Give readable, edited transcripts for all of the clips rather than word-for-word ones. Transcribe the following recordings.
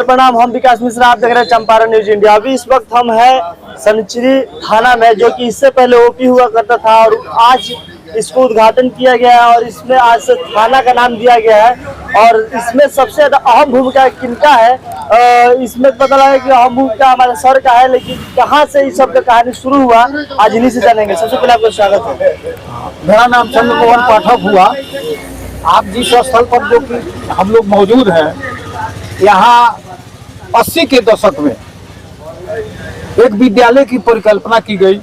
प्रणाम, हम विकास मिश्रा, आप देख रहे हैं चंपारण न्यूज इंडिया। अभी इस वक्त हम हैं सनचरी थाना में, जो कि इससे पहले ओपी हुआ करता था और आज इसको उद्घाटन किया गया है और इसमें आज से थाना का नाम दिया गया है। और इसमें सबसे ज्यादा अहम भूमिका किनका है, इसमें पता लगा कि अहम भूमिका हमारे सर का है, लेकिन कहाँ से इस सब का कहानी शुरू हुआ आज इन्हीं से जानेंगे। सबसे पहले आपका स्वागत है। मेरा नाम चंद्रमोहन पाठक हुआ। आप जिस स्थल पर जो कि हम लोग मौजूद हैं, यहाँ 80 के दशक में एक विद्यालय की परिकल्पना की गई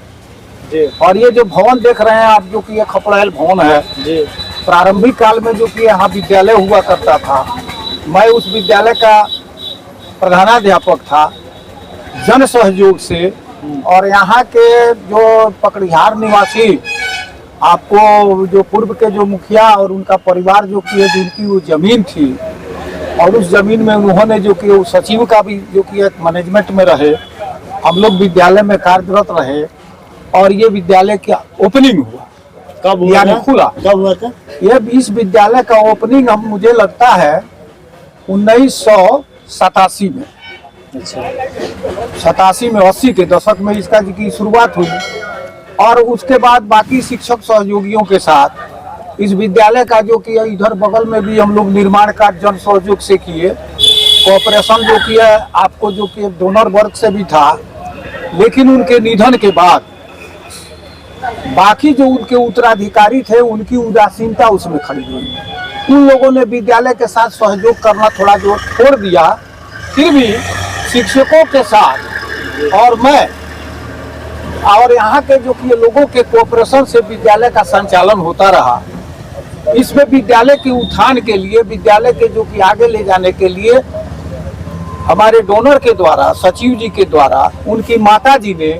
जी। और ये जो भवन देख रहे हैं आप, जो कि ये खपड़ैल भवन है जी। प्रारंभिक काल में जो कि यहाँ विद्यालय हुआ करता था। मैं उस विद्यालय का प्रधानाध्यापक था जन सहयोग से। और यहाँ के जो पकड़िहार निवासी, आपको जो पूर्व के जो मुखिया और उनका परिवार जो कि जिनकी वो जमीन थी, और उस जमीन में उन्होंने जो कि सचिव का भी जो कि एक मैनेजमेंट में रहे, हम लोग विद्यालय में कार्यरत रहे और ये विद्यालय का ओपनिंग हुआ। कब हुआ यानी खुला कब हुआ था? ये इस विद्यालय का ओपनिंग हम मुझे लगता है 1987 में। अच्छा। 87 में 80 के दशक में इसका की शुरुआत हुई और उसके बाद बाकी शिक्षक सहयोगियों के साथ इस विद्यालय का जो कि इधर बगल में भी हम लोग निर्माण कार्य जन सहयोग से किए। कोऑपरेशन जो किया आपको जो कि डोनर वर्ग से भी था, लेकिन उनके निधन के बाद बाकी जो उनके उत्तराधिकारी थे उनकी उदासीनता उसमें खड़ी हुई। उन लोगों ने विद्यालय के साथ सहयोग करना थोड़ा जो छोड़ दिया। फिर भी शिक्षकों के साथ और मैं और यहाँ के जो कि लोगों के कोऑपरेशन से विद्यालय का संचालन होता रहा। इसमें विद्यालय के उत्थान के लिए, विद्यालय के जो कि आगे ले जाने के लिए हमारे डोनर के द्वारा, सचिव जी के द्वारा, उनकी माता जी ने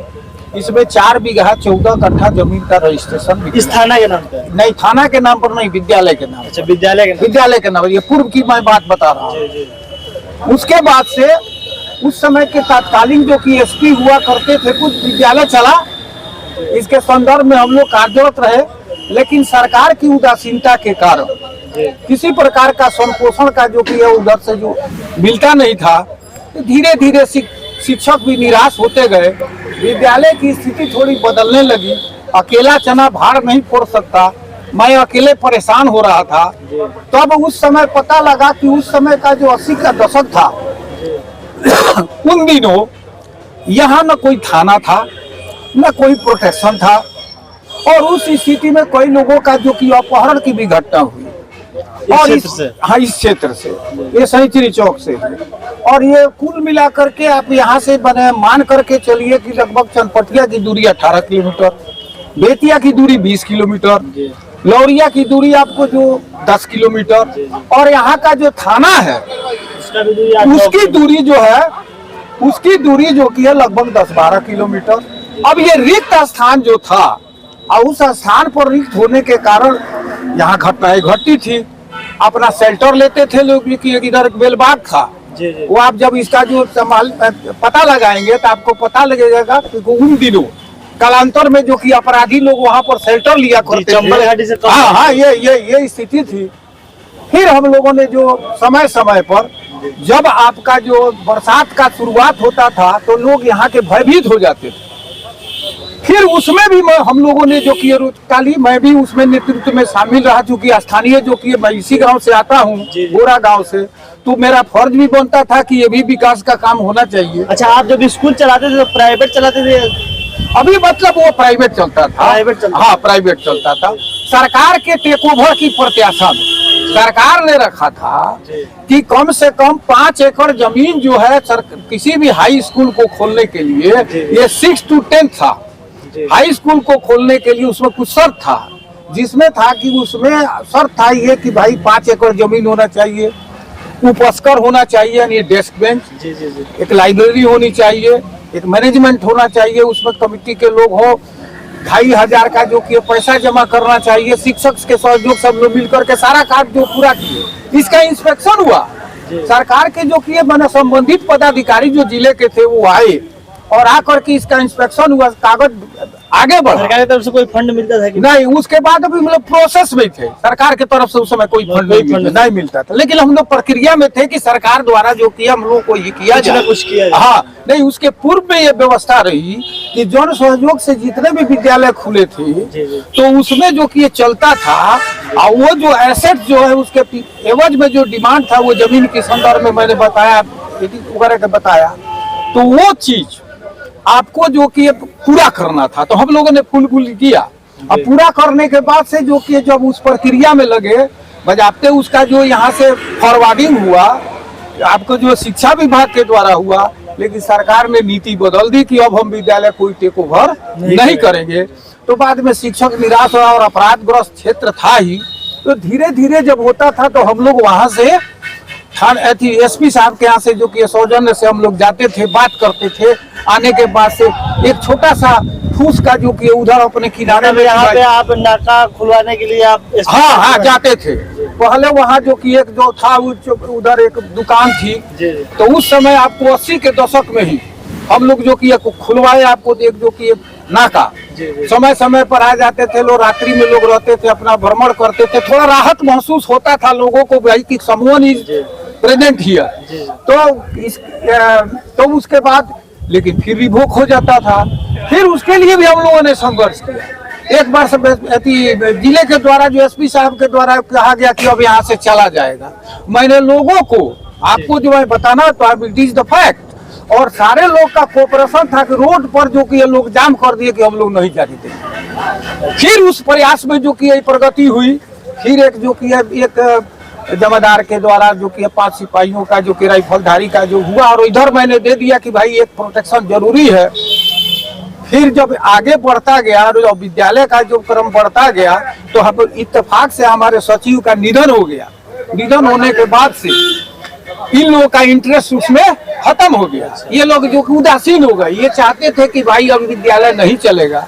इसमें 4 बीघा 14 कट्ठा जमीन का रजिस्ट्रेशन। इस थाना के नाम पर नहीं, थाना के नाम पर नहीं, विद्यालय के नाम। अच्छा, विद्यालय के नाम। ये पूर्व की मैं बात बता रहा हूँ। उसके बाद से उस समय के तत्कालीन जो कि एसपी हुआ करते थे, कुछ विद्यालय चला, इसके संदर्भ में हम लोग कार्यरत रहे, लेकिन सरकार की उदासीनता के कारण किसी प्रकार का संपोषण का जो कि उधर से जो मिलता नहीं था, तो धीरे धीरे शिक्षक भी निराश होते गए। विद्यालय की स्थिति थोड़ी बदलने लगी। अकेला चना भार नहीं फोड़ सकता, मैं अकेले परेशान हो रहा था। तब उस समय पता लगा कि उस समय का जो 80 का दशक था, उन दिनों यहाँ न कोई थाना था, न कोई प्रोटेक्शन था, और उस स्थिति में कई लोगों का जो कि अपहरण की भी घटना हुई। और इस क्षेत्र से, ये सनचरी चौक से है। और ये कुल मिला करके आप यहाँ से बने मान करके चलिए कि लगभग चनपटिया की दूरी 18 किलोमीटर, बेतिया की दूरी 20 किलोमीटर, लौरिया की दूरी आपको जो 10 किलोमीटर, और यहाँ का जो थाना है उसकी दूरी जो है, उसकी दूरी जो की है लगभग 10-12 किलोमीटर। अब ये रिक्त स्थान जो था, और उस स्थान पर रिक्त होने के कारण यहाँ घटनाएं घटती थी। अपना शेल्टर लेते थे लोग कि इधर बेलबाग था। वो आप जब इसका जो पता लगाएंगे तो आपको पता लगेगा कि उन दिनों कालांतर में जो कि अपराधी लोग वहाँ पर शेल्टर लिया करते थे। हाँ, ये स्थिति थी। फिर हम लोगों ने जो समय समय पर जब आपका जो बरसात का शुरुआत होता था तो लोग यहाँ के भयभीत हो जाते थे। फिर उसमें भी हम लोगों ने जो कि काली, मैं भी उसमें नेतृत्व में शामिल रहा, चूंकि स्थानीय जो कि मैं इसी गांव से आता हूँ, गोरा गांव से, तो मेरा फर्ज भी बनता था कि ये भी विकास का काम होना चाहिए। अच्छा, आप जब स्कूल चलाते थे तो प्राइवेट चलाते थे? अभी मतलब वो प्राइवेट चलता था। हाँ, प्राइवेट चलता था। सरकार के टेक ओवर की प्रत्याशा में सरकार ने रखा था कि कम से कम 5 एकड़ जमीन जो है किसी भी हाई स्कूल को खोलने के लिए, ये 6 to 10 था। हाई स्कूल को खोलने के लिए उसमें कुछ शर्त था, जिसमें था कि उसमें शर्त था ये कि भाई 5 एकड़ जमीन होना चाहिए, उपस्कर होना चाहिए यानी डेस्क बेंच, एक लाइब्रेरी होनी चाहिए, एक मैनेजमेंट होना चाहिए, उसमें कमेटी के लोग हो, 2500 का जो कि पैसा जमा करना चाहिए। शिक्षक के सहयोग सब लोग मिलकर के सारा कार्य जो पूरा किए। इसका इंस्पेक्शन हुआ। सरकार के जो कि मैंने संबंधित पदाधिकारी जो जिले के थे वो आए और आकर के इसका इंस्पेक्शन हुआ, कागज आगे बढ़ा। सरकार की तरफ से कोई फंड मिलता था कि नहीं, उसके बाद अभी मतलब प्रोसेस में थे, सरकार की तरफ से उस समय कोई फंड नहीं मिलता था, लेकिन हम लोग प्रक्रिया में थे कि सरकार द्वारा जो किया हम लोग को ये किया जाए, कुछ किया जाए। हाँ, नहीं, उसके पूर्व में ये व्यवस्था रही कि जन सहयोग से जितने भी विद्यालय खुले थे तो उसमें जो कि ये चलता था, और वो जो एसेट जो है उसके एवज में जो डिमांड था वो जमीन के संदर्भ में मैंने बताया वगैरह के बताया, तो वो चीज आपको जो कि पूरा करना था, तो हम लोगों ने फुल किया। अब पूरा करने के बाद से जो कि जब उस प्रक्रिया में लगे बजाते उसका जो यहाँ से फॉरवर्डिंग हुआ आपको जो शिक्षा विभाग के द्वारा हुआ, लेकिन सरकार ने नीति बदल दी कि अब हम विद्यालय कोई टेक ओवर नहीं करेंगे। तो बाद में शिक्षक निराश हुआ और अपराधग्रस्त क्षेत्र था ही, तो धीरे धीरे जब होता था तो हम लोग वहां से एसपी साहब के यहाँ से जो कि सौजन्य से हम लोग जाते थे, बात करते थे। आने के बाद से एक छोटा सा फूस का जो कि उधर अपने किनारे में यहाँ पे आप नाका खुलवाने के लिए आप हाँ जाते थे। पहले वहाँ जो कि एक जो था उधर एक दुकान थी, तो उस समय आपको 80 के दशक में ही हम लोग जो कि खुलवाए आपको एक जो कि नाका समय समय पर आ जाते थे लोग, रात्रि में लोग रहते थे, अपना भ्रमण करते थे, थोड़ा राहत महसूस होता था लोगों को भाई कि समवन इज प्रेजेंट हियर। तो उसके बाद लेकिन फिर रिवोक हो जाता था, फिर उसके लिए भी हम लोगों ने संघर्ष किया। एक बार जिले के द्वारा जो एसपी साहब के द्वारा कहा गया कि अब यहाँ से चला जाएगा, मैंने लोगों को आपको जो है बताना तो इट इज द फैक्ट, और सारे लोग का कोऑपरेशन था कि रोड पर जो कि ये लोग जाम कर दिए कि हम लोग नहीं जाने देंगे। फिर उस प्रयास में जो कि प्रगति हुई, फिर एक जो कि एक जमादार के द्वारा जो कि 5 सिपाहियों का जो कि राइफलधारी का जो हुआ, और इधर मैंने दे दिया कि भाई एक प्रोटेक्शन जरूरी है। फिर जब आगे बढ़ता गया और जब विद्यालय का जो क्रम बढ़ता गया तो हम इत्तेफाक से हमारे सचिव का निधन हो गया। निधन होने के बाद से इन लोगों का इंटरेस्ट उसमें खत्म हो गया, ये लोग जो कि उदासीन हो गए, ये चाहते थे कि भाई अब विद्यालय नहीं चलेगा।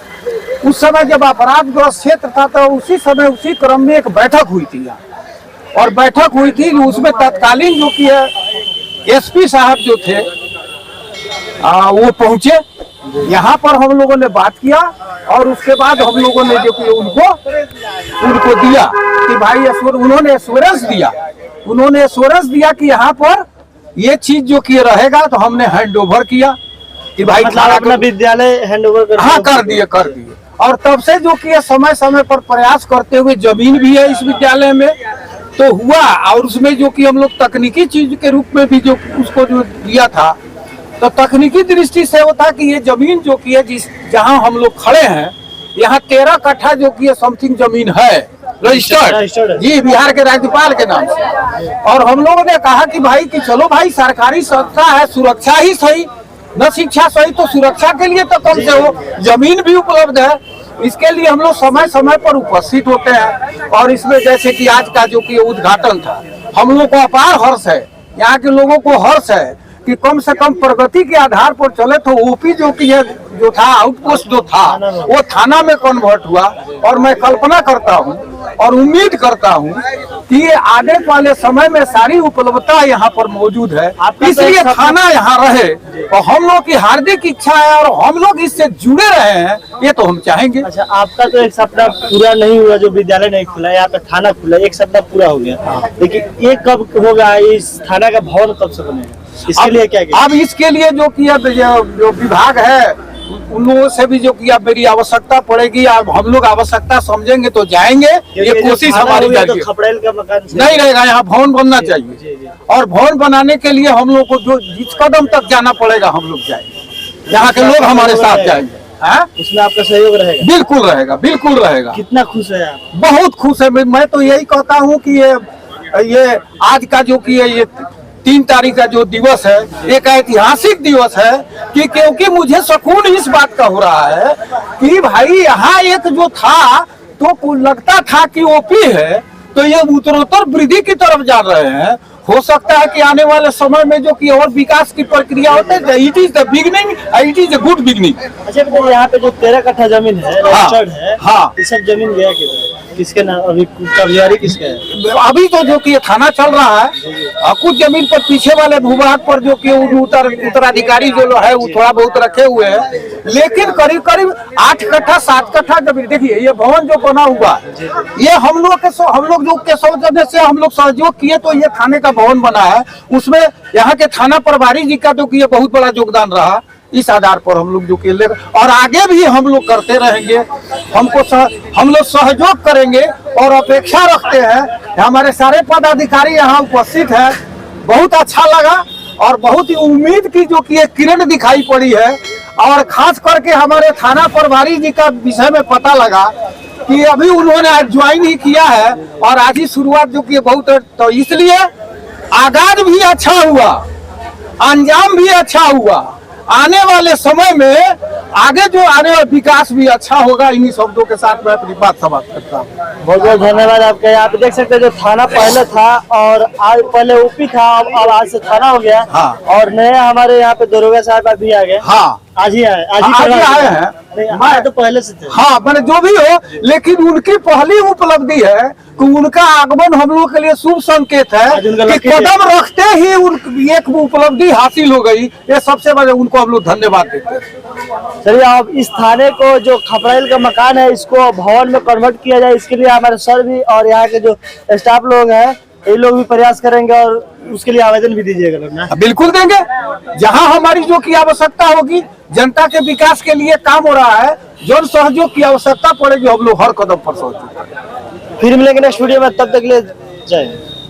उस समय जब अपराधग्रस्त क्षेत्र था तो उसी समय उसी क्रम में एक बैठक हुई थी, और बैठक हुई थी उसमें तत्कालीन जो कि एसपी साहब जो थे वो पहुंचे यहाँ पर, हम लोगों ने बात किया और उसके बाद हम लोगों ने जो कि उनको दिया कि भाई उन्होंने एश्योरेंस दिया कि यहाँ पर ये चीज जो कि रहेगा, तो हमने हैंड ओवर किया कि भाई अपना विद्यालय हैंड ओवर कर दिए। और तब से जो कि समय समय पर प्रयास करते हुए जमीन भी है इस विद्यालय में तो हुआ, और उसमें जो कि हम लोग तकनीकी चीज के रूप में भी जो उसको जो दिया था, तो तकनीकी दृष्टि से होता कि ये जमीन जो कि है जहां हम लोग खड़े हैं यहाँ 13 कट्ठा जो कि समथिंग जमीन है रजिस्टर्ड जी बिहार के राज्यपाल के नाम से। और हम लोगों ने कहा कि भाई कि चलो भाई सरकारी संस्था है, सुरक्षा ही सही न शिक्षा सही, तो सुरक्षा के लिए तो कम से हो जमीन भी उपलब्ध है। इसके लिए हम लोग समय समय पर उपस्थित होते हैं, और इसमें जैसे कि आज का जो कि उद्घाटन था, हम लोग को अपार हर्ष है, यहाँ के लोगों को हर्ष है कि कम से कम प्रगति के आधार पर चले। तो ओपी जो कि जो था आउटपोस्ट जो था वो थाना में कन्वर्ट हुआ, और मैं कल्पना करता हूँ और उम्मीद करता हूँ कि आने वाले समय में सारी उपलब्धता यहाँ पर मौजूद है, इसलिए थाना यहाँ रहे। और हम लोग की हार्दिक इच्छा है और हम लोग इससे जुड़े रहे हैं, ये तो हम चाहेंगे। अच्छा, आपका तो एक सपना पूरा नहीं हुआ, जो विद्यालय नहीं खुला, यहाँ पे थाना खुला, एक सपना पूरा हो गया, लेकिन ये कब होगा? इस थाना का भवन कब से बनेगा? इसके लिए क्या अब इसके लिए जो कि जो विभाग है उन लोगों से भी जो कि अब मेरी आवश्यकता पड़ेगी, अब हम लोग आवश्यकता समझेंगे तो जाएंगे। ये कोशिश हमारी जारी है। खपड़ेल का मकान नहीं रहेगा, यहाँ भवन बनना चाहिए, और भवन बनाने के लिए हम लोग को जो जिस कदम तक जाना पड़ेगा हम लोग जाएंगे, यहाँ के लोग हमारे साथ जाएंगे। इसमें आपका सहयोग रहेगा? बिल्कुल रहेगा, बिल्कुल रहेगा। कितना खुश है आप? बहुत खुश है। मैं तो यही कहता हूँ कि ये आज का जो कि ये 3 तारीख का जो दिवस है एक ऐतिहासिक दिवस है कि क्योंकि मुझे सुकून इस बात का हो रहा है कि भाई यहाँ एक जो था तो लगता था कि ओपी है, तो ये उत्तरोत्तर वृद्धि की तरफ जा रहे हैं। हो सकता है कि आने वाले समय में जो कि और विकास की प्रक्रिया होता है, it is the beginning, it is a good beginning. अच्छा, यहाँ पे जो 13 कट्ठा जमीन है रजिस्टर्ड है, हाँ, ये सब जमीन गया किधर? किसके नाम अभी कब्जारी किसका है? अभी तो जो कि ये थाना चल रहा है और कुछ जमीन पर पीछे वाले भूभाग पर जो कि उत्तराधिकारी जो है वो थोड़ा बहुत रखे हुए हैं, लेकिन करीब करीब 8 कट्ठा 7 कट्ठा जमीन। देखिए ये भवन जो बना हुआ है ये हम लोग जो के सौजन्य से हम लोग सहयोग किए तो ये थाने का भवन बना है। उसमें यहाँ के थाना प्रभारी जी का जो कि ये बहुत बड़ा योगदान रहा। इस आधार पर हम लोग जो कि और आगे भी हम लोग करते रहेंगे। हम लोग सहयोग करेंगे और अपेक्षा रखते हैं। हमारे सारे पदाधिकारी यहाँ उपस्थित है, बहुत अच्छा लगा और बहुत ही उम्मीद की जो कि एक किरण दिखाई पड़ी है। और खास करके हमारे थाना प्रभारी जी का विषय में पता लगा कि अभी उन्होंने आज ज्वाइन ही किया है और आज ही शुरुआत जो कि बहुत, तो इसलिए आगाज भी अच्छा हुआ, अंजाम भी अच्छा हुआ। आने वाले समय में आगे जो आने वाला विकास भी अच्छा होगा। इन्हीं शब्दों के साथ मैं अपनी बात समाप्त करता हूँ। बहुत बहुत धन्यवाद आपका। यहाँ पे देख सकते हैं जो थाना पहले था और आज पहले ओपी था, अब आज से थाना हो गया। हाँ। और नया हमारे यहाँ पे दरोगा साहब अभी आ गए। हाँ आज ही आए, आज ही आए हैं। नहीं, आए तो पहले से थे। हाँ मैंने जो भी हो, लेकिन उनकी पहली उपलब्धि है कि उनका आगमन हम लोग के लिए शुभ संकेत है कि कदम रखते ही एक उपलब्धि हासिल हो गई। ये सबसे बड़े उनको हम लोग धन्यवाद देते हैं। चलिए अब इस थाने को जो खपराइल का मकान है इसको भवन में कन्वर्ट किया जाए, इसके लिए हमारे सर भी और यहाँ के जो स्टाफ लोग हैं ये लोग भी प्रयास करेंगे और उसके लिए आवेदन भी दीजिएगा लोग ना। बिल्कुल देंगे। जहां हमारी जो की आवश्यकता होगी, जनता के विकास के लिए काम हो रहा है, जो सहयोग की आवश्यकता पड़ेगी हम लोग हर कदम पर सहयोग। फिर मिलेंगे नेक्स्ट वीडियो में, तब तक के लिए जय हिंद।